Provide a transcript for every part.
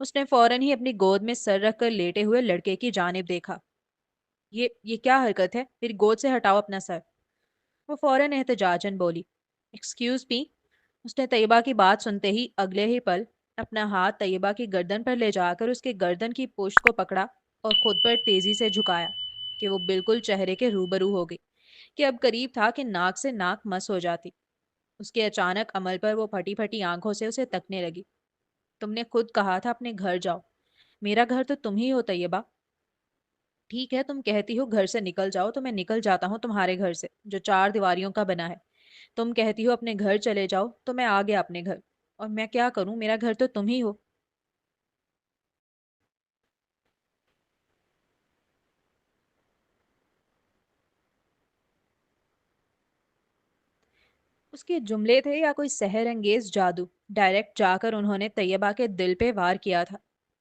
اس نے فوراً ہی اپنی گود میں سر رکھ کر لیٹے ہوئے لڑکے کی جانب دیکھا۔ یہ کیا حرکت ہے؟ میری گود سے ہٹاؤ اپنا سر۔ وہ فوراً احتجاجاً بولی، ایکسکیوز می۔ اس نے طیبہ کی بات سنتے ہی اگلے ہی پل اپنا ہاتھ طیبہ کی گردن پر لے جا کر اس کے گردن کی پشت کو پکڑا اور خود پر تیزی سے جھکایا کہ وہ بالکل چہرے کے روبرو ہو گئی، کہ اب قریب تھا کہ ناک سے ناک مس ہو جاتی۔ اس کے اچانک عمل پر وہ پھٹی پھٹی آنکھوں سے اسے تکنے لگی۔ تم نے خود کہا تھا اپنے گھر جاؤ۔ میرا گھر تو تم ہی ہو طیبہ۔ ٹھیک ہے، تم کہتی ہو گھر سے نکل جاؤ تو میں نکل جاتا ہوں تمہارے گھر سے جو 4 دیواریوں کا بنا ہے۔ تم کہتی ہو اپنے گھر چلے جاؤ تو میں آ گیا اپنے گھر، اور میں کیا کروں؟ میرا گھر تو تم ہی ہو۔ اس کے جملے تھے یا کوئی سحر انگیز جادو؟ ڈائریکٹ جا کر انہوں نے طیبہ کے دل پہ وار کیا تھا۔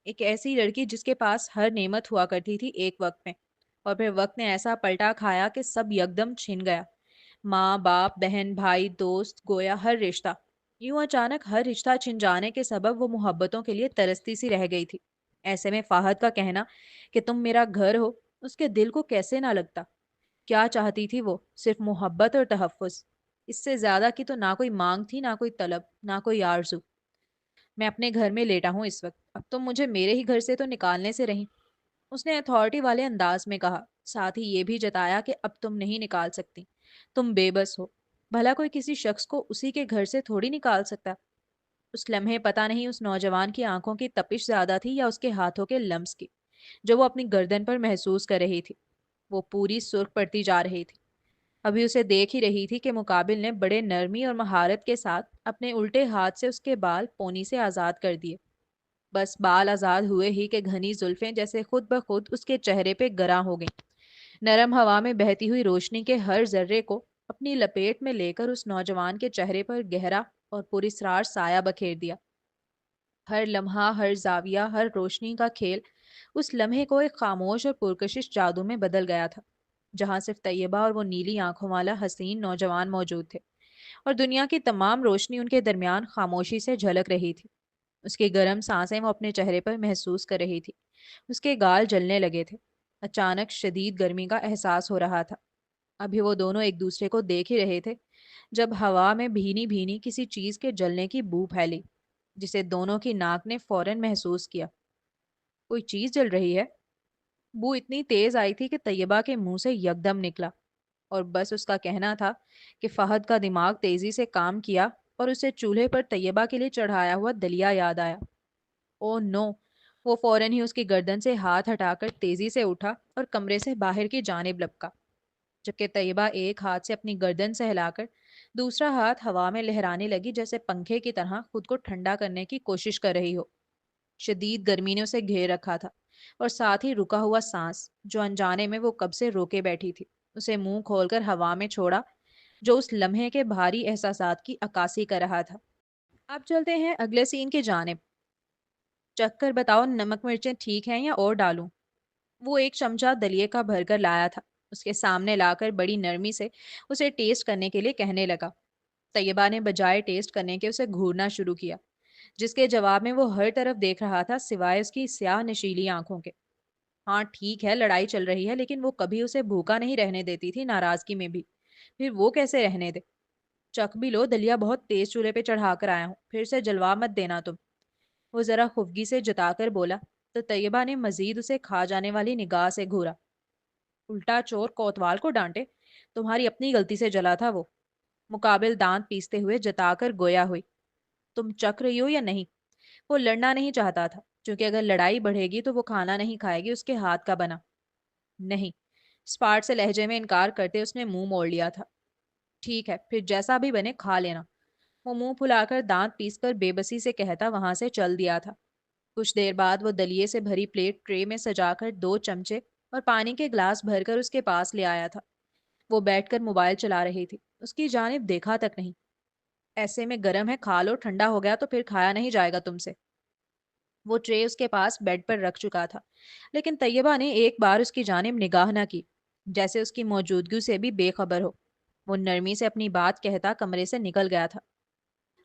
ایک ایسی لڑکی جس کے پاس ہر نعمت ہوا کرتی تھی ایک وقت میں، اور پھر وقت نے ایسا پلٹا کھایا کہ سب یکدم چھن گیا۔ ماں باپ بہن بھائی دوست گویا ہر رشتہ، یوں اچانک ہر رشتہ چھن جانے کے سبب وہ محبتوں کے لیے ترستی سی رہ گئی تھی۔ ایسے میں فہد کا کہنا کہ تم میرا گھر ہو، اس کے دل کو کیسے نہ لگتا؟ کیا چاہتی تھی وہ؟ صرف محبت اور تحفظ۔ اس سے زیادہ کی تو نہ کوئی مانگ تھی، نہ کوئی طلب، نہ کوئی آرزو۔ میں اپنے گھر میں لیٹا ہوں اس وقت، اب تم مجھے میرے ہی گھر سے تو نکالنے سے رہیں۔ اس نے اتھارٹی والے انداز میں کہا، ساتھ ہی یہ بھی جتایا کہ اب تم نہیں نکال سکتی، تم بے بس ہو۔ بھلا کوئی کسی شخص کو اسی کے گھر سے تھوڑی نکال سکتا؟ اس لمحے پتہ نہیں اس نوجوان کی آنکھوں کی تپش زیادہ تھی یا اس کے ہاتھوں کے لمس کی، جو وہ اپنی گردن پر محسوس کر رہی تھی۔ وہ پوری سرخ پڑتی جا رہی تھی۔ ابھی اسے دیکھ ہی رہی تھی کہ مقابل نے بڑے نرمی اور مہارت کے ساتھ اپنے الٹے ہاتھ سے اس کے بال پونی سے آزاد کر دیے۔ بس بال آزاد ہوئے ہی کہ گھنی زلفیں جیسے خود بخود اس کے چہرے پہ گراں ہو گئیں۔ نرم ہوا میں بہتی ہوئی روشنی کے ہر ذرے کو اپنی لپیٹ میں لے کر اس نوجوان کے چہرے پر گہرا اور پراسرار سایہ بکھیر دیا۔ ہر لمحہ، ہر زاویہ، ہر روشنی کا کھیل اس لمحے کو ایک خاموش اور پرکشش جادو میں بدل گیا تھا، جہاں صرف طیبہ اور وہ نیلی آنکھوں والا حسین نوجوان موجود تھے، اور دنیا کی تمام روشنی ان کے درمیان خاموشی سے جھلک رہی تھی۔ اس کی گرم سانسیں وہ اپنے چہرے پر محسوس کر رہی تھی۔ اس کے گال جلنے لگے تھے۔ اچانک شدید گرمی کا احساس ہو رہا تھا۔ ابھی وہ دونوں ایک دوسرے کو دیکھ ہی رہے تھے جب ہوا میں بھینی بھینی کسی چیز کے جلنے کی بو پھیلی، جسے دونوں کی ناک نے فوراً محسوس کیا۔ کوئی چیز جل رہی ہے۔ بو اتنی تیز آئی تھی کہ طیبہ کے منہ سے یکدم نکلا، اور بس اس کا کہنا تھا کہ فہد کا دماغ تیزی سے کام کیا اور اسے چولہے پر طیبہ کے لیے چڑھایا ہوا دلیا یاد آیا۔ او نو! وہ فوراً ہی اس کی گردن سے ہاتھ ہٹا کر تیزی سے اٹھا اور کمرے سے باہر کی جانب لپکا، جبکہ طیبہ ایک ہاتھ سے اپنی گردن سہلا کر دوسرا ہاتھ ہوا میں لہرانے لگی جیسے پنکھے کی طرح خود کو ٹھنڈا کرنے کی کوشش کر رہی ہو۔ شدید گرمی نے اسے گھیر رکھا تھا، اور ساتھ ہی رکا ہوا سانس جو انجانے میں وہ کب سے روکے بیٹھی تھی، اسے منہ کھول کر ہوا میں چھوڑا، جو اس لمحے کے بھاری احساسات کی عکاسی کر رہا تھا۔ اب چلتے ہیں اگلے سین کی جانب۔ چکھ کر بتاؤ نمک مرچیں ٹھیک ہیں یا اور ڈالوں؟ وہ ایک چمچہ دلیے کا بھر کر لایا تھا، اس کے سامنے لا کر بڑی نرمی سے اسے ٹیسٹ کرنے کے لیے کہنے لگا۔ طیبہ نے بجائے ٹیسٹ کرنے کے اسے گھورنا شروع کیا، جس کے جواب میں وہ ہر طرف دیکھ رہا تھا سوائے اس کی سیاہ نشیلی آنکھوں کے۔ ہاں ٹھیک ہے، لڑائی چل رہی ہے، لیکن وہ کبھی اسے بھوکا نہیں رہنے دیتی تھی ناراضگی میں بھی، پھر وہ کیسے رہنے دے؟ چکھ بھی لو، دلیا بہت تیز چولہے پہ چڑھا کر آیا ہوں، پھر سے جلوا مت دینا تم۔ وہ ذرا خفگی سے جتا کر بولا، تو طیبہ نے مزید اسے کھا جانے والی نگاہ سے گھورا۔ الٹا چور کوتوال کو ڈانٹے، تمہاری اپنی غلطی سے جلا تھا وہ۔ مقابل دانت پیستے ہوئے جتا کر گویا ہوئی، تم چکھ رہی ہو یا نہیں؟ وہ لڑنا نہیں چاہتا تھا، کیونکہ اگر لڑائی بڑھے گی تو وہ کھانا نہیں کھائے گی اس کے ہاتھ کا بنا۔ نہیں، اسپاٹ سے لہجے میں انکار کرتے اس نے منہ موڑ لیا تھا۔ ٹھیک ہے، پھر جیسا بھی بنے کھا لینا۔ وہ منہ پھلا کر دانت پیس کر بے بسی سے کہتا وہاں سے چل دیا تھا۔ کچھ دیر بعد وہ دلیے سے بھری پلیٹ ٹرے میں سجا کر 2 چمچے اور پانی کے گلاس بھر کر اس کے پاس لے آیا تھا۔ وہ بیٹھ کر موبائل چلا رہی تھی، اس کی جانب دیکھا تک نہیں۔ ایسے میں گرم ہے، کھا لو، ٹھنڈا ہو گیا تو پھر کھایا نہیں جائے گا تم سے۔ وہ ٹرے اس کے پاس بیڈ پر رکھ چکا تھا، لیکن طیبہ نے ایک بار اس کی جانب نگاہ نہ کی، جیسے اس کی موجودگی سے بھی بے خبر ہو۔ وہ نرمی سے اپنی بات کہتا کمرے سے نکل گیا تھا۔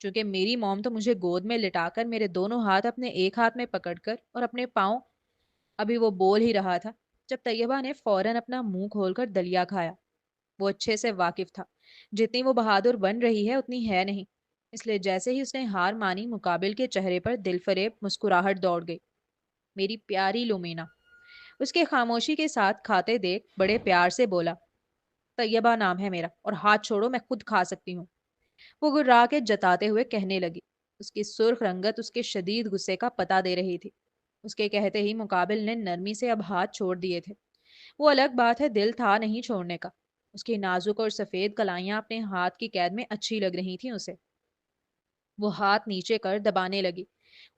چونکہ میری موم تو مجھے گود میں لٹا کر میرے دونوں ہاتھ اپنے ایک ہاتھ میں پکڑ کر اور اپنے پاؤں، ابھی وہ بول ہی رہا تھا جب طیبہ نے فوراً اپنا منہ کھول کر دلیا کھایا۔ وہ اچھے سے واقف تھا، جتنی وہ بہادر بن رہی ہے اتنی ہے نہیں، اس لیے جیسے ہی اس نے ہار مانی مقابل کے چہرے پر دل فریب مسکراہٹ دوڑ گئی۔ میری پیاری لومینا، اس کے خاموشی کے ساتھ کھاتے دیکھ بڑے پیار سے بولا، طیبہ نام ہے میرا اور ہاتھ چھوڑو، میں خود کھا سکتی ہوں۔ وہ گرا کے جتاتے ہوئے کہنے لگی۔ اس کی سرخ رنگت اس کے شدید غصے کا پتہ دے رہی تھی۔ اس کے کہتے ہی مقابل نے نرمی سے اب ہاتھ چھوڑ دیے تھے۔ وہ الگ بات ہے دل تھا نہیں چھوڑنے کا۔ اس کی نازک اور سفید کلائیاں اپنے ہاتھ کی قید میں اچھی لگ رہی تھیں اسے۔ وہ ہاتھ نیچے کر دبانے لگی۔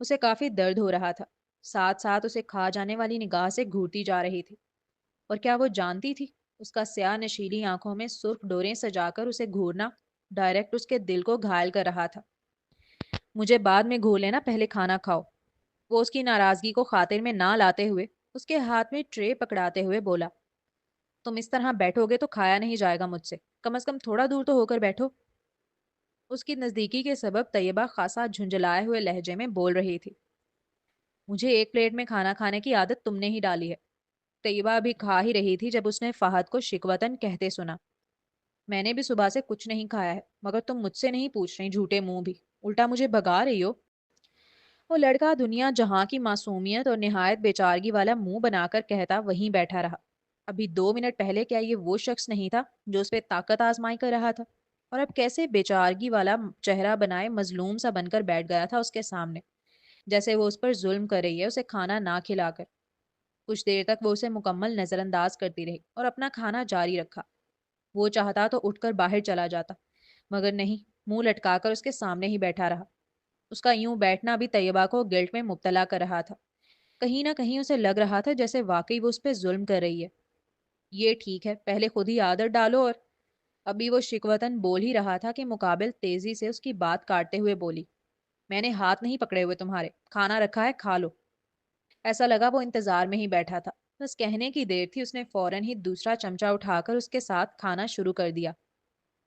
اسے کافی درد ہو رہا تھا، ساتھ ساتھ اسے کھا جانے والی نگاہ سے گھورتی جا رہی تھی۔ اور کیا وہ جانتی تھی اس کا سیاہ نشیلی آنکھوں میں سرخ ڈوریں سجا کر اسے گھورنا ڈائریکٹ اس کے دل کو گھائل کر رہا تھا۔ مجھے بعد میں گھور لینا، پہلے کھانا کھاؤ۔ وہ اس کی ناراضگی کو خاطر میں نہ لاتے ہوئے اس کے ہاتھ میں ٹرے پکڑاتے ہوئے بولا، تم اس طرح بیٹھو گے تو کھایا نہیں جائے گا مجھ سے، کم از کم تھوڑا دور تو ہو کر بیٹھو۔ اس کی نزدیکی کے سبب طیبہ خاصا جھنجھلائے ہوئے لہجے میں بول رہی تھی، مجھے ایک پلیٹ میں کھانا کھانے کی عادت تم نے ہی ڈالی ہے۔ طیبہ ابھی کھا ہی رہی تھی جب اس نے فہد کو شکوتاً کہتے سنا، میں نے بھی صبح سے کچھ نہیں کھایا ہے، مگر تم مجھ سے نہیں پوچھ رہی جھوٹے منہ بھی، الٹا مجھے بھگا رہی ہو۔ وہ لڑکا دنیا جہاں کی معصومیت اور نہایت بیچارگی والا منہ بنا کر کہتا وہیں بیٹھا رہا۔ ابھی 2 منٹ پہلے کیا یہ وہ شخص نہیں تھا جو اس پہ طاقت آزمائی کر رہا تھا؟ اور اب کیسے بیچارگی والا چہرہ بنائے مظلوم سا بن کر بیٹھ گیا تھا اس کے سامنے، جیسے وہ اس پر ظلم کر رہی ہے اسے کھانا نہ کھلا کر۔ کچھ دیر تک وہ اسے مکمل نظر انداز کرتی رہی اور اپنا کھانا جاری رکھا۔ وہ چاہتا تو اٹھ کر باہر چلا جاتا، مگر نہیں، منہ لٹکا کر اس کے سامنے ہی بیٹھا رہا۔ اس کا یوں بیٹھنا بھی طیبہ کو گلٹ میں مبتلا کر رہا تھا۔ کہیں نہ کہیں اسے لگ رہا تھا جیسے واقعی وہ اس پہ ظلم کر رہی ہے۔ یہ ٹھیک ہے، پہلے خود ہی عادت ڈالو۔ اور ابھی وہ شکوتاً بول ہی رہا تھا کہ مقابل تیزی سے اس کی بات کاٹتے ہوئے بولی، میں نے ہاتھ نہیں پکڑے ہوئے تمہارے، کھانا رکھا ہے کھا لو۔ ایسا لگا وہ انتظار میں ہی بیٹھا تھا، بس کہنے کی دیر تھی، اس نے فوراً ہی دوسرا چمچہ اٹھا کر اس کے ساتھ کھانا شروع کر دیا۔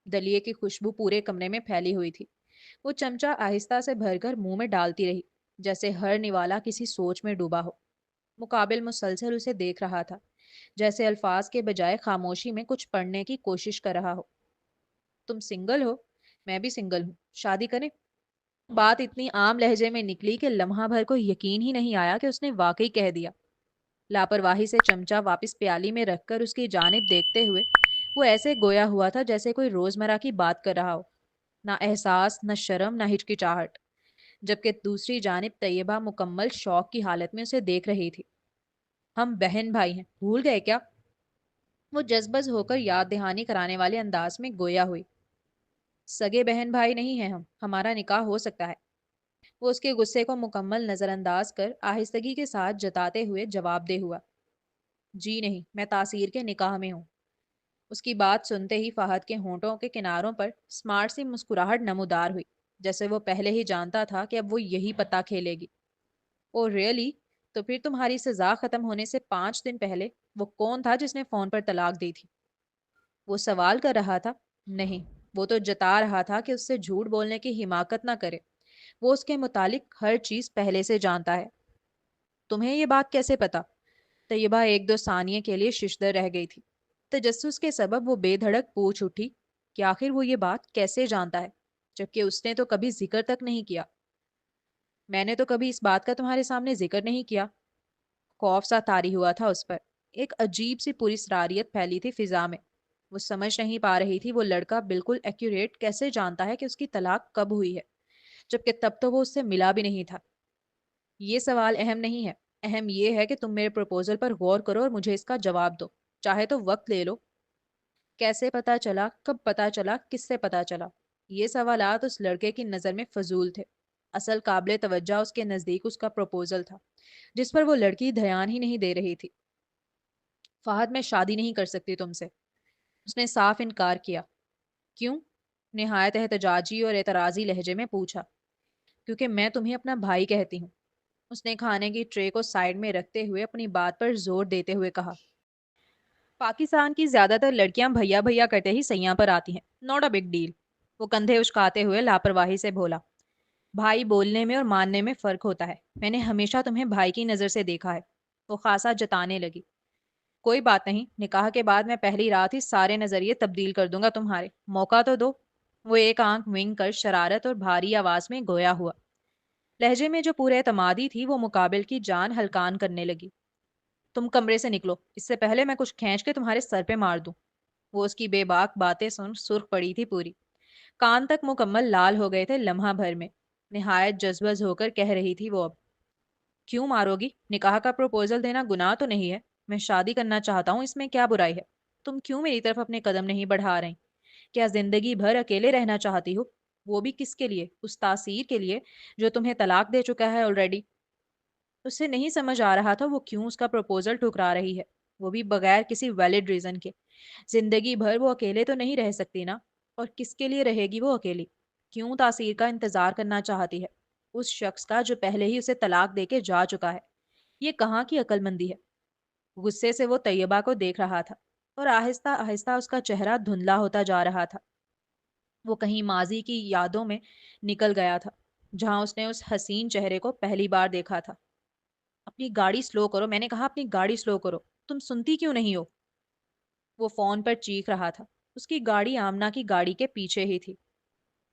دلیے کی خوشبو پورے کمرے میں پھیلی ہوئی تھی۔ وہ چمچہ آہستہ سے بھر کر منہ میں ڈالتی رہی، جیسے ہر نوالا کسی سوچ میں ڈوبا ہو۔ مقابل مسلسل اسے دیکھ رہا تھا، جیسے الفاظ کے بجائے خاموشی میں کچھ پڑھنے کی کوشش کر رہا ہو۔ تم سنگل ہو؟ میں بھی سنگل ہوں، شادی کریں؟ بات اتنی عام لہجے میں نکلی کہ لمحہ بھر کو یقین ہی نہیں آیا کہ اس نے واقعی کہہ دیا۔ لاپرواہی سے چمچہ واپس پیالی میں رکھ کر اس کی جانب دیکھتے ہوئے وہ ایسے گویا ہوا تھا جیسے کوئی روزمرہ کی بات کر رہا ہو، نہ احساس، نہ شرم، نہ ہچکچاہٹ۔ جبکہ دوسری جانب طیبہ مکمل شوق کی حالت میں اسے دیکھ رہی تھی۔ ہم بہن بھائی ہیں، بھول گئے کیا؟ وہ جذبز ہو کر یاد دہانی کرانے والے انداز میں گویا ہوئی۔ سگے بہن بھائی نہیں ہیں ہم، ہمارا نکاح ہو سکتا ہے۔ وہ اس کے غصے کو مکمل نظر انداز کر آہستگی کے ساتھ جتاتے ہوئے جواب دے ہوا، جی نہیں، میں تاثیر کے نکاح میں ہوں۔ اس کی بات سنتے ہی فہد کے ہونٹوں کے کناروں پر اسمارٹ سی مسکراہٹ نمودار ہوئی، جیسے وہ پہلے ہی جانتا تھا کہ اب وہ یہی پتہ کھیلے گی۔ او ریئلی؟ تو پھر تمہاری سزا ختم ہونے سے 5 دن پہلے وہ کون تھا جس نے فون پر طلاق دی تھی؟ وہ سوال کر رہا تھا۔ نہیں، وہ تو جتا رہا تھا کہ اس سے جھوٹ بولنے کی حماقت نہ کرے۔ وہ اس کے متعلق ہر چیز پہلے سے جانتا ہے۔ تمہیں یہ بات کیسے پتا؟ طیبہ 1-2 ثانیے کے لیے ششدر رہ گئی تھی۔ تجسس کے سبب وہ بے دھڑک پوچھ اٹھی کہ آخر وہ یہ بات کیسے جانتا ہے، جبکہ اس نے تو کبھی ذکر تک نہیں کیا۔ میں نے تو کبھی اس بات کا تمہارے سامنے ذکر نہیں کیا۔ خوف سا طاری ہوا تھا اس پر، ایک عجیب سی پراسراریت پھیلی تھی فضا میں۔ وہ سمجھ نہیں پا رہی تھی وہ لڑکا بالکل ایکوریٹ کیسے جانتا ہے کہ اس کی طلاق کب ہوئی ہے، جبکہ تب تو وہ اس سے ملا بھی نہیں تھا۔ یہ سوال اہم نہیں ہے، اہم یہ ہے کہ تم میرے پروپوزل پر غور کرو اور مجھے اس کا جواب دو، چاہے تو وقت لے لو۔ کیسے پتا چلا، کب پتا چلا، کس سے پتا چلا؟ یہ سوالات اس لڑکے کی نظر میں فضول تھے۔ اصل قابل توجہ اس کے نزدیک اس کا پروپوزل تھا، جس پر وہ لڑکی دھیان ہی نہیں دے رہی تھی۔ فہد، میں شادی نہیں کر سکتی تم سے، اس نے صاف انکار کیا۔ کیوں؟ نہایت احتجاجی اور اعتراضی لہجے میں پوچھا۔ کیونکہ میں تمہیں اپنا بھائی کہتی ہوں، اس نے کھانے کی ٹرے کو سائڈ میں رکھتے ہوئے اپنی بات پر زور دیتے ہوئے کہا۔ پاکستان کی زیادہ تر لڑکیاں بھیا بھیا کرتے ہی سیاں پر آتی ہیں، ناٹ اے بگ ڈیل۔ وہ کندھے اچکاتے ہوئے لاپرواہی سے بولا، بھائی بولنے میں اور ماننے میں فرق ہوتا ہے، میں نے ہمیشہ تمہیں بھائی کی نظر سے دیکھا ہے۔ وہ خاصا جتانے لگی، کوئی بات نہیں، نکاح کے بعد میں پہلی رات ہی سارے نظریے تبدیل کر دوں گا تمہارے، موقع تو دو۔ وہ ایک آنکھ ونگ کر شرارت اور بھاری آواز میں گویا ہوا، لہجے میں جو پورے اعتمادی تھی وہ مقابل کی جان ہلکان کرنے لگی۔ تم کمرے سے نکلو، اس سے پہلے میں کچھ کھینچ کے تمہارے سر پہ مار دوں۔ وہ اس کی بے باک باتیں سن سرخ پڑی تھی پوری، کان تک مکمل لال ہو گئے تھے لمحہ بھر میں۔ نہایت جذبز ہو کر کہہ رہی تھی وہ اب، کیوں مارو گی؟ نکاح کا پروپوزل دینا گناہ تو نہیں ہے، میں شادی کرنا چاہتا ہوں، اس میں کیا برائی ہے؟ تم کیوں میری طرف اپنے قدم نہیں بڑھا رہی؟ کیا زندگی بھر اکیلے رہنا چاہتی ہو؟ وہ بھی کس کے لیے؟ اس تاثیر کے لیے جو تمہیں طلاق دے چکا ہے آلریڈی۔ اسے نہیں سمجھ آ رہا تھا وہ کیوں اس کا پروپوزل ٹھکرا رہی ہے، وہ بھی بغیر کسی ویلڈ ریزن کے۔ زندگی بھر وہ اکیلے تو نہیں رہ سکتی نا، اور کس کے لیے رہے گی وہ اکیلی؟ کیوں تاثیر کا انتظار کرنا چاہتی ہے، اس شخص کا جو پہلے ہی اسے طلاق دے کے جا چکا ہے؟ یہ کہاں کی عقل مندی ہے؟ غصے سے وہ طیبہ کو دیکھ رہا تھا، اور آہستہ آہستہ اس کا چہرہ دھندلا ہوتا جا رہا تھا۔ وہ کہیں ماضی کی یادوں میں نکل گیا تھا، جہاں اس نے اس حسین چہرے کو پہلی بار دیکھا تھا۔ اپنی گاڑی سلو کرو، میں نے کہا اپنی گاڑی سلو کرو، تم سنتی کیوں نہیں ہو؟ وہ فون پر چیخ رہا تھا۔ اس کی گاڑی آمنہ کی گاڑی کے پیچھے ہی تھی۔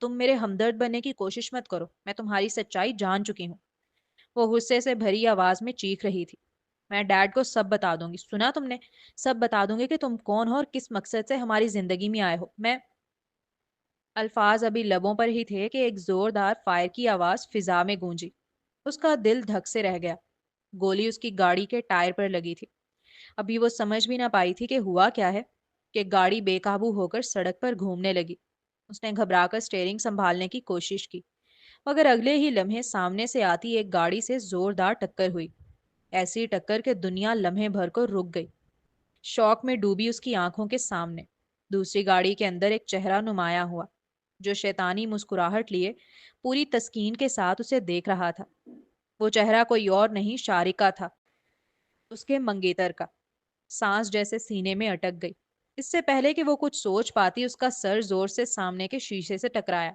تم میرے ہمدرد بننے کی کوشش مت کرو، میں تمہاری سچائی جان چکی ہوں۔ وہ غصے سے بھری آواز میں چیخ رہی تھی، میں ڈیڈ کو سب بتا دوں گی، سنا تم نے؟ سب بتا دوں گی کہ تم کون ہو اور کس مقصد سے ہماری زندگی میں آئے ہو۔ میں الفاظ ابھی لبوں پر ہی تھے کہ ایک زوردار فائر کی آواز فضا میں گونجی۔ اس کا دل دھک سے رہ گیا۔ گولی اس کی گاڑی کے ٹائر پر لگی تھی۔ ابھی وہ سمجھ بھی نہ پائی تھی کہ ہوا کیا ہے، کہ گاڑی بے قابو ہو کر سڑک پر گھومنے لگی۔ اس نے گھبرا کر اسٹیئرنگ سنبھالنے کی کوشش کی، مگر اگلے ہی لمحے سامنے سے آتی ایک گاڑی سے زوردار ٹکر ہوئی، ایسی ٹکر کہ دنیا لمحے بھر کو رک گئی۔ شوق میں ڈوبی اس کی آنکھوں کے سامنے دوسری گاڑی کے اندر ایک چہرہ نمایاں ہوا، جو شیطانی مسکراہٹ لیے پوری تسکین کے ساتھ اسے دیکھ رہا تھا۔ وہ چہرہ کوئی اور نہیں، شارکا تھا، اس کے منگیتر کا۔ سانس جیسے سینے میں اٹک گئی۔ اس سے پہلے کہ وہ کچھ سوچ پاتی اس کا سر زور سے سامنے کے شیشے سے ٹکرایا۔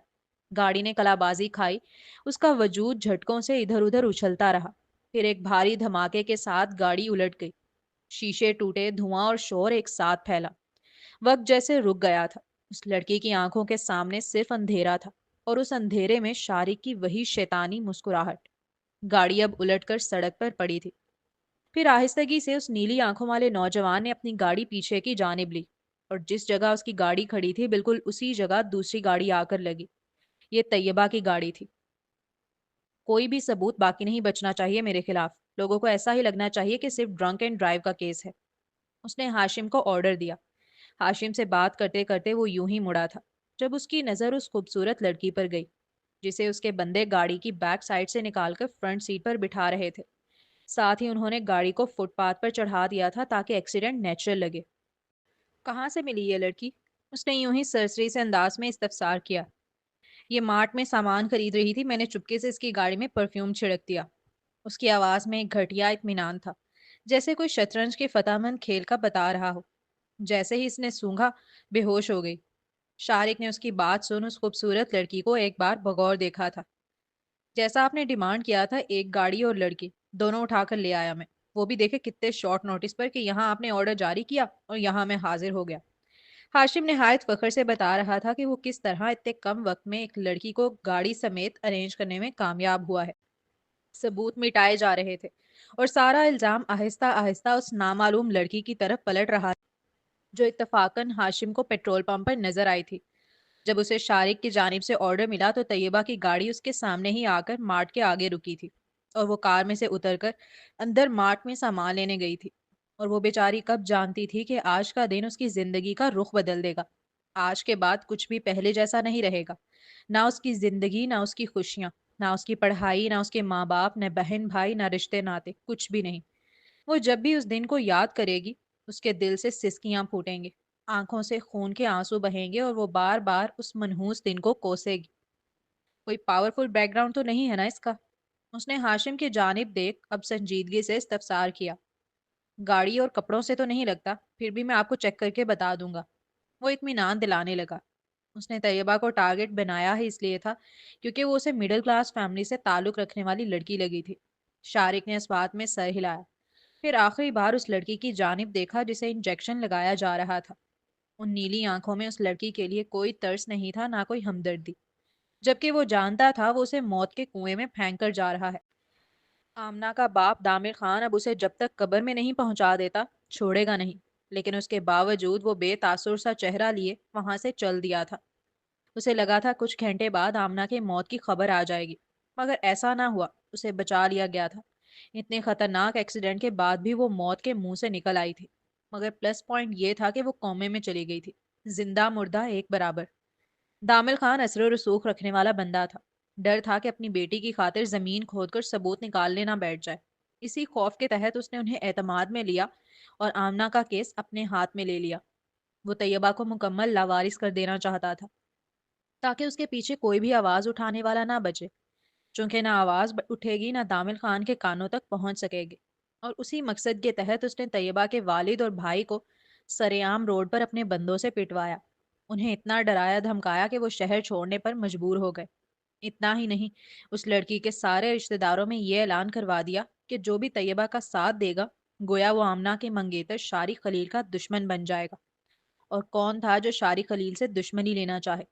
گاڑی نے کلا بازی کھائی، اس کا وجود جھٹکوں سے ادھر ادھر اچھلتا رہا۔ پھر ایک بھاری دھماکے کے ساتھ گاڑی الٹ گئی، شیشے ٹوٹے، دھواں اور شور ایک ساتھ پھیلا۔ وقت جیسے رک گیا تھا۔ اس لڑکی کی آنکھوں کے سامنے صرف اندھیرا تھا، اور اس اندھیرے میں شارق کی وہی شیطانی مسکراہٹ۔ گاڑی اب الٹ کر سڑک پر پڑی تھی۔ پھر آہستگی سے اس نیلی آنکھوں والے نوجوان نے اپنی گاڑی پیچھے کی جانب لی، اور جس جگہ اس کی گاڑی کھڑی تھی بالکل اسی جگہ دوسری گاڑی آ کر لگی۔ یہ طیبہ کی گاڑی تھی۔ کوئی بھی ثبوت باقی نہیں بچنا چاہیے میرے خلاف، لوگوں کو ایسا ہی لگنا چاہیے کہ صرف ڈرنک اینڈ ڈرائیو کا کیس ہے۔ اس نے ہاشم کو آرڈر دیا۔ ہاشم سے بات کرتے کرتے وہ یوں ہی مڑا تھا، جب اس کی نظر اس خوبصورت لڑکی پر گئی، جسے اس کے بندے گاڑی کی بیک سائڈ سے نکال کر فرنٹ سیٹ پر بٹھا رہے تھے۔ ساتھ ہی انہوں نے گاڑی کو فٹ پاتھ پر چڑھا دیا تھا تاکہ ایکسیڈنٹ نیچرل لگے۔ کہاں سے ملی یہ لڑکی؟ اس نے یوں ہی سرسری سے انداز میں استفسار کیا۔ یہ مارٹ میں سامان خرید رہی تھی، میں نے چپکے سے اس کی گاڑی میں پرفیوم چھڑک دیا۔ اس کی آواز میں ایک گھٹیا اطمینان تھا، جیسے کوئی شطرنج کے فتح مند کھیل کا بتا رہا ہو۔ جیسے ہی اس نے سونگھا، بے ہوش ہو گئی۔ شارق نے اس کی بات سن اس خوبصورت لڑکی کو ایک بار بغور دیکھا تھا۔ جیسا آپ نے ڈیمانڈ کیا تھا، ایک گاڑی اور لڑکی دونوں اٹھا کر لے آیا میں، وہ بھی دیکھے کتنے شارٹ نوٹس پر، کہ یہاں آپ نے آرڈر جاری کیا اور یہاں میں حاضر ہو گیا۔ ہاشم نہایت فخر سے بتا رہا تھا کہ وہ کس طرح اتنے کم وقت میں ایک لڑکی کو گاڑی سمیت ارینج کرنے میں کامیاب ہوا ہے۔ ثبوت مٹائے جا رہے تھے، اور سارا الزام آہستہ آہستہ اس نامعلوم لڑکی کی طرف پلٹ رہا تھا، جو اتفاقاً ہاشم کو پیٹرول پمپ پر نظر آئی تھی۔ جب اسے شارق کی جانب سے آرڈر ملا تو طیبہ کی گاڑی اس کے سامنے ہی آ کر مارٹ کے آگے رکی تھی، اور وہ کار میں سے اتر کر اندر مارٹ میں سامان لینے گئی تھی۔ اور وہ بیچاری کب جانتی تھی کہ آج کا دن اس کی زندگی کا رخ بدل دے گا۔ آج کے بعد کچھ بھی پہلے جیسا نہیں رہے گا، نہ اس کی زندگی، نہ اس کی خوشیاں، نہ اس کی پڑھائی، نہ اس کے ماں باپ، نہ بہن بھائی، نہ رشتے ناتے، کچھ بھی نہیں۔ وہ جب بھی اس دن کو یاد کرے گی، اس کے دل سے سسکیاں پھوٹیں گے، آنکھوں سے خون کے آنسو بہیں گے، اور وہ بار بار اس منحوس دن کو کوسے گی۔ کوئی پاورفل بیک گراؤنڈ تو نہیں ہے نا اس کا؟ اس نے ہاشم کی جانب دیکھ اب سنجیدگی سے استفسار کیا۔ گاڑی اور کپڑوں سے تو نہیں لگتا، پھر بھی میں آپ کو چیک کر کے بتا دوں گا۔ وہ اطمینان دلانے لگا۔ اس نے طیبہ کو ٹارگٹ بنایا ہی اس لیے تھا کیونکہ وہ اسے مڈل کلاس فیملی سے تعلق رکھنے والی لڑکی لگی تھی۔ شارق نے اس بات میں سر ہلایا، پھر آخری بار اس لڑکی کی جانب دیکھا جسے انجیکشن لگایا جا رہا تھا۔ ان نیلی آنکھوں میں اس لڑکی کے لیے کوئی ترس نہیں تھا، نہ کوئی ہمدردی، جبکہ وہ جانتا تھا وہ اسے موت کے کنویں میں پھینک کر جا رہا ہے۔ آمنہ کا باپ دامر خان اب اسے جب تک قبر میں نہیں پہنچا دیتا چھوڑے گا نہیں، لیکن اس کے باوجود وہ بے تاثر سا چہرہ لیے وہاں سے چل دیا تھا۔ اسے لگا تھا کچھ گھنٹے بعد آمنہ کے موت کی خبر آ جائے گی، مگر ایسا نہ ہوا، اسے بچا لیا گیا تھا۔ اتنے خطرناک ایکسیڈنٹ کے بعد بھی وہ موت کے منہ سے نکل آئی تھی، مگر پلس پوائنٹ یہ تھا کہ وہ کومے میں چلی گئی تھی، زندہ مردہ ایک برابر۔ دامل خان اثر و رسوخ رکھنے والا بندہ تھا، ڈر تھا کہ اپنی بیٹی کی خاطر زمین کھود کر ثبوت نکالنے نہ بیٹھ جائے۔ اسی خوف کے تحت اس نے انہیں اعتماد میں لیا اور آمنہ کا کیس اپنے ہاتھ میں لے لیا۔ وہ طیبہ کو مکمل لاوارث کر دینا چاہتا تھا تاکہ اس کے پیچھے کوئی بھی آواز اٹھانے والا نہ بچے۔ چونکہ نہ آواز اٹھے گی نہ دامل خان کے کانوں تک پہنچ سکے گی، اور اسی مقصد کے تحت اس نے طیبہ کے والد اور بھائی کو سرعام روڈ پر اپنے بندوں سے پٹوایا۔ انہیں اتنا ڈرایا دھمکایا کہ وہ شہر چھوڑنے پر مجبور ہو گئے۔ اتنا ہی نہیں، اس لڑکی کے سارے رشتہ داروں میں یہ اعلان کروا دیا کہ جو بھی طیبہ کا ساتھ دے گا گویا وہ آمنہ کے منگیتر شارق خلیل کا دشمن بن جائے گا۔ اور کون تھا جو شارق خلیل سے دشمنی لینا چاہے؟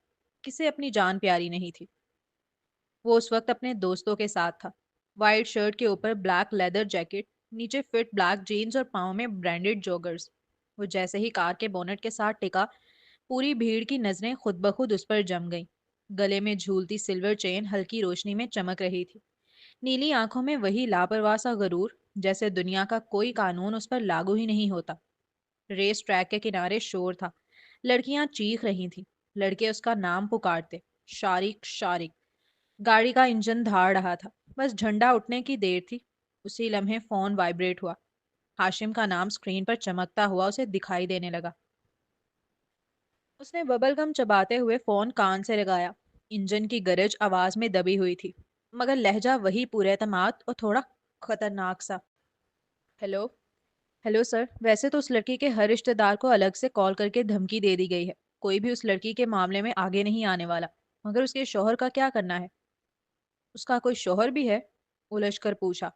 کسے اپنی جان پیاری نہیں تھی؟ وہ اس وقت اپنے دوستوں کے ساتھ تھا، وائٹ شرٹ کے اوپر بلیک لیدر جیکٹ، نیچے فٹ بلیک جینز اور پاؤں میں برانڈڈ جوگرز۔ وہ جیسے ہی کار کے بونٹ کے ساتھ ٹکا، پوری بھیڑ کی نظریں خود بخود اس پر جم گئیں۔ گلے میں جھولتی سلور چین ہلکی روشنی میں چمک رہی تھی، نیلی آنکھوں میں وہی لاپرواہ سا غرور، جیسے دنیا کا کوئی قانون اس پر لاگو ہی نہیں ہوتا۔ ریس ٹریک کے کنارے شور تھا، لڑکیاں چیخ رہی تھیں، لڑکے اس کا نام پکارتے، شارق شارق۔ گاڑی کا انجن دھاڑ رہا تھا، بس جھنڈا اٹھنے کی دیر تھی۔ اسی لمحے فون وائبریٹ ہوا، ہاشم کا نام سکرین پر چمکتا ہوا اسے دکھائی دینے لگا۔ اس نے ببل گم چباتے ہوئے فون کان سے لگایا۔ انجن کی گرج آواز میں دبی ہوئی تھی، مگر لہجہ وہی پورے اعتماد اور تھوڑا خطرناک سا۔ ہیلو، ہیلو سر، ویسے تو اس لڑکی کے ہر رشتہ دار کو الگ سے کال کر کے دھمکی دے دی گئی ہے، کوئی بھی اس لڑکی کے معاملے میں آگے نہیں آنے والا، مگر اس کے شوہر کا کیا کرنا ہے؟ اس کا کوئی شوہر بھی ہے؟ الجھ کر پوچھا۔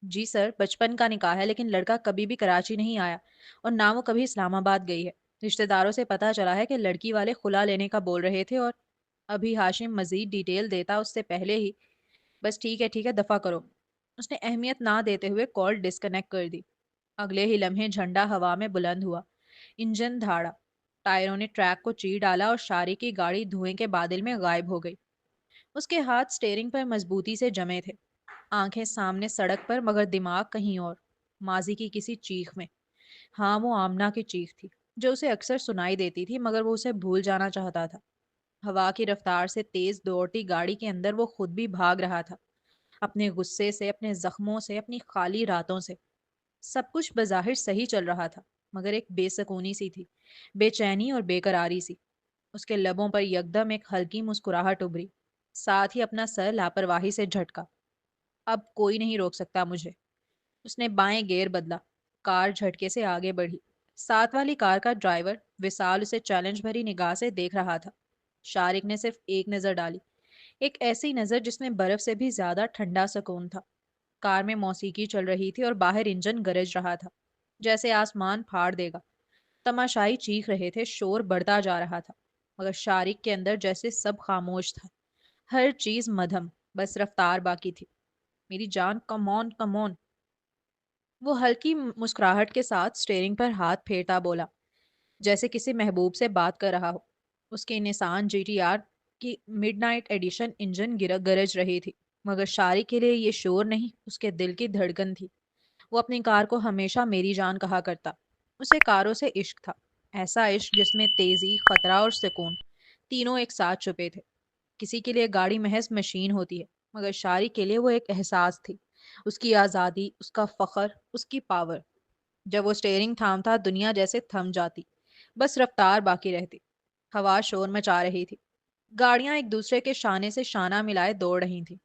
جی سر، بچپن کا نکاح ہے، لیکن لڑکا کبھی بھی کراچی نہیں آیا اور نہ وہ کبھی اسلام آباد گئی ہے۔ رشتہ داروں سے پتا چلا ہے کہ لڑکی والے خلا لینے کا بول رہے تھے، اور ابھی ہاشم مزید ڈیٹیل دیتا اس سے پہلے ہی بس ٹھیک ہے دفع کرو۔ اس نے اہمیت نہ دیتے ہوئے کال ڈسکنیکٹ کر دی۔ اگلے ہی لمحے جھنڈا ہوا میں بلند ہوا، انجن دھاڑا، ٹائروں نے ٹریک کو چیر ڈالا اور شاری کی گاڑی دھوئیں کے بادل میں غائب ہو گئی۔ اس کے ہاتھ سٹیئرنگ پر مضبوطی سے جمے تھے، آنکھیں سامنے سڑک پر، مگر دماغ کہیں اور، ماضی کی کسی چیخ میں۔ ہاں، وہ آمنہ کی چیخ تھی، جو اسے اکثر سنائی دیتی تھی، مگر وہ اسے بھول جانا چاہتا تھا۔ ہوا کی رفتار سے تیز دوڑتی گاڑی کے اندر وہ خود بھی بھاگ رہا تھا، اپنے غصے سے، اپنے زخموں سے، اپنی خالی راتوں سے۔ سب کچھ بظاہر صحیح چل رہا تھا، مگر ایک بے سکونی سی تھی، بے چینی اور بے قراری سی۔ اس کے لبوں پر یکدم ایک ہلکی مسکراہٹ ابھری، ساتھ ہی اپنا سر لاپرواہی سے جھٹکا۔ اب کوئی نہیں روک سکتا مجھے۔ اس نے بائیں گیئر بدلا، کار جھٹکے سے آگے بڑھی۔ ساتھ والی کار کا ڈرائیور وصال اسے چیلنج بھری نگاہ سے دیکھ رہا تھا۔ شارق نے صرف ایک نظر ڈالی، ایک ایسی نظر جس میں برف سے بھی زیادہ ٹھنڈا سکون تھا۔ کار میں موسیقی چل رہی تھی اور باہر انجن گرج رہا تھا، جیسے آسمان پھاڑ دے گا۔ تماشائی چیخ رہے تھے، شور بڑھتا جا رہا تھا، مگر شارق کے اندر جیسے سب خاموش تھا، ہر چیز مدھم، بس رفتار باقی تھی۔ میری جان، کم آن کم آن۔ وہ ہلکی مسکراہٹ کے ساتھ سٹیئرنگ پر ہاتھ پھیرتا بولا، جیسے کسی محبوب سے بات کر رہا ہو۔ اس کے نسان جی ٹی آر کی مڈ نائٹ ایڈیشن انجن گرج رہی تھی، مگر شاری کے لیے یہ شور نہیں، اس کے دل کی دھڑکن تھی۔ وہ اپنی کار کو ہمیشہ میری جان کہا کرتا۔ اسے کاروں سے عشق تھا، ایسا عشق جس میں تیزی، خطرہ اور سکون تینوں ایک ساتھ چھپے تھے۔ کسی کے لیے گاڑی محض مشین ہوتی ہے، مگر شاری کے لیے وہ ایک احساس تھی، اس کی آزادی، اس کا فخر، اس کی پاور۔ جب وہ سٹیئرنگ تھامتا دنیا جیسے تھم جاتی، بس رفتار باقی رہتی۔ ہوا شور مچا رہی تھی، گاڑیاں ایک دوسرے کے شانے سے شانہ ملائے دوڑ رہی تھیں۔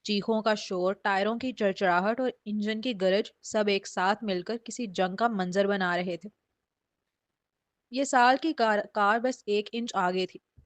چیخوں کا شور، ٹائروں کی چڑچڑاہٹ اور انجن کی گرج سب ایک ساتھ مل کر کسی جنگ کا منظر بنا رہے تھے۔ یہ سال کی کار بس ایک انچ آگے تھی،